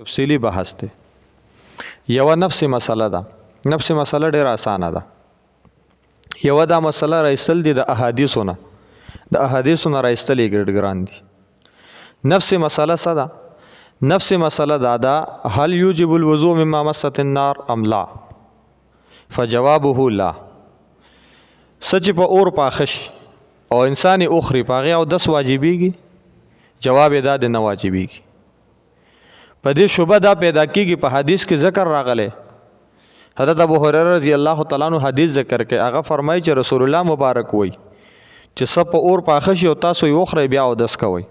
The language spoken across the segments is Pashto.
تفصیلی بحث دی یو نفس مسله ده نفس مسله ډیره اسانه ده یو دا مسله راایستل دي د احادیثونه راایستل یې ګران دي نفس مسله څه ده نفس مسله دا هل یوجب الوضوء مما مست النار ام لا فجوابه لا سچ په اور پاخش او انسان اخری پاغه او 10 واجبېږي جواب دا د نه واجبېږي په دې شوبه دا پیدا کیږي په حدیث کې ذکر راغلی حضرت ابو هريره رضی الله تعالی عنہ حدیث ذکر کې هغه فرمایي چې رسول الله مبارک وای چې سب په اور پاخشي او تاسو یو خره بیا او 10 کوي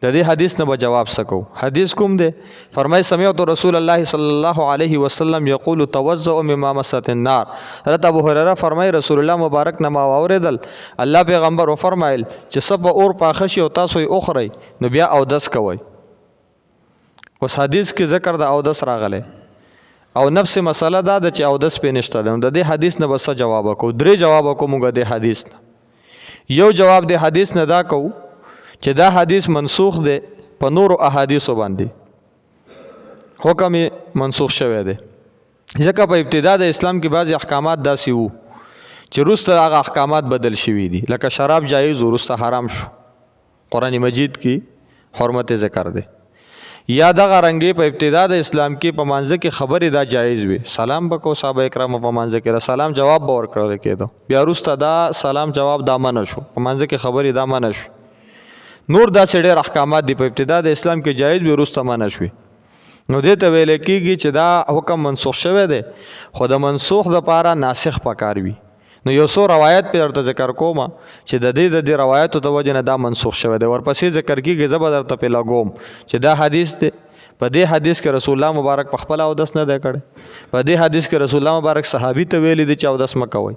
د دې حدیث نه به جواب سکو حدیث کوم دی فرمای سمعت رسول الله صلی الله علیه وسلم یقول توضؤ مما مست النار حضرت ابو هريره فرمای رسول الله مبارک نه ما اوریدل الله پیغمبر و فرمایل چې سب اور پاخشي او تاسو یو خره نو بیا او 10 کوي اوس حدیث کې ذکر د او 10 راغله او نفس مسله دا د چې او 10 په نشته د دې حدیث نه بس جواب کو درې جواب کو موږ د حدیث نه یو جواب د حدیث نه دا کو چې دا حدیث منسوخ دی په نورو احادیثو باندې حکم منسوخ شوی دی ځکه په ابتدا د اسلام کې بعضی احکامات داسې وو چې وروسته هغه احکامات بدل شوي دي لکه شراب جایز وروسته حرام شو قرآن مجید کې حرمت ذکر دی یا دغه رنګې په ابتدا د اسلام کې په مانځه کې خبرې دا جایز وي سلام بکو صحابه کرام په مانځه کې سلام جواب به ورکړل کېدو بیا وروسته دا سلام جواب دا منع شو په مانځه کې خبرې دا منع شو نور دا ډېر احکامات دي په ابتدا د اسلام کې جایز وي وروسته منع شوي نو دې ته ویل کېږي چې دا حکم منسوخ شوی دی خو د منسوخ دپاره ناسخ پکار وي نو یو څو روایت په درته ذکر کوم چې د دې روایتو د وجه نه دا منسوخ شوی دی ورپسې ذکر کیږي زه به درته په لګوم چې دا حدیث دی په دې حدیث کې رسول الله مبارک په خپل او 10 نه دی کړی په دې حدیث کې رسول الله مبارک صحابي ته ویلي دي چې او 10 مکوي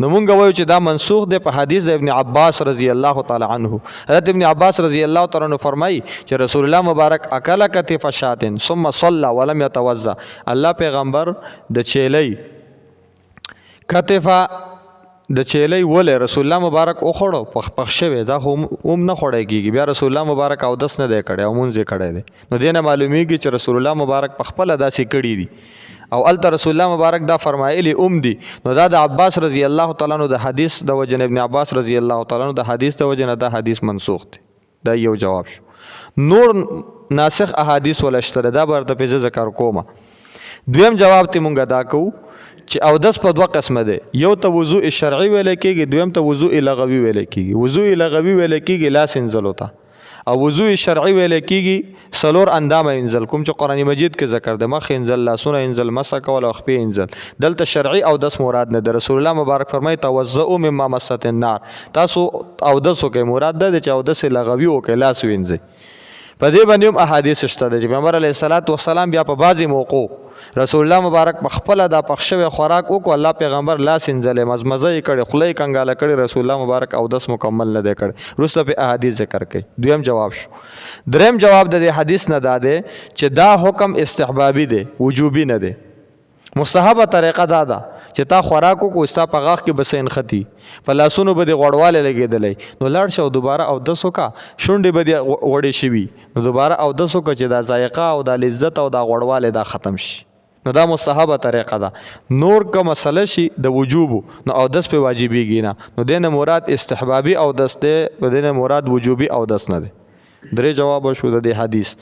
نو مونږ وایو چې دا منسوخ دی په حدیث د ابن عباس رضی الله تعالی عنه حضرت ابن عباس رضی الله تعالی عنہ فرمایي چې رسول الله مبارک اکل کتف شاتن ثم صلى ولم يتوضا الله پیغمبر د چيلي کتفا د چيلي ولې رسول الله مبارک او خړو پخ شوی دا هم نه خړای کیږي بیا رسول الله مبارک او 10 نه دی کړی او مونږ یې کړی دی نو دینه معلومیږي چې رسول الله مبارک په خپل داسې کړی دي او الته رسول الله مبارک دا فرمایلی دي نو دا د عباس رضی الله تعالی عنہ د حدیث د وجه ابن عباس رضی الله تعالی عنہ د حدیث د وجه دا حدیث منسوخ دی دا یو جواب شو نور ناسخ احادیث ولشتره دا برته په ذکر کومه دویم جواب ته مونږ دا کوو چې او 10 په دوه قسمه ده یو ته وضوء شرعي ویل کېږي دویم ته وضوء لغوي ویل کېږي وضوء لغوي ویل کېږي لاس انزل وتا او وضوء شرعي ویل کېږي سلور اندام انزل کوم چې قرآن مجید کې ذکر ده مخ انزل لاسونه انزل مسح کول او خپې انزل دلته شرعي او 10 مراد نه ده رسول الله مبارک فرمایي توضؤ مما مست النار تاسو او 10 کې مراد ده چې او 10 لغوي او کې لاس وینځي په دې باندې هم احادیث شته چې پیغمبر علیه الصلاۃ والسلام بیا په بعضی موقع رسول الله مبارک په خپل دا پخښوي خوراک وکړو الله پیغمبر لاس انځلې مزمزه یې کړي خولې کنګاله کړي رسول الله مبارک او 10 مکمل نه دی کړي وروسته په احادیث ذکر کړي دویم جواب شو دریم جواب د دې حدیث نه دا دی چې دا حکم استحبابي دی وجوبي نه دی مستحبه طریقه دا ده چې تا خوراکو کو استا په غاښ کې بسین ختی په لاسونو به د غوړواله لګېدلې نو لاړ شو دوباره او 10 کا شونډې به د وړې شوي نو دوباره او 10 کا چې دا ذایقه او د لذت او د غوړواله دا ختم شي نو دا مستحبه طریقه ده نور که مسله شي د وجوب نو او 10 په واجبېږي نه نو دینه مراد استحبابي او 10 ده دینه مراد وجوبي او 10 نه ده درې جواب شو د حدیث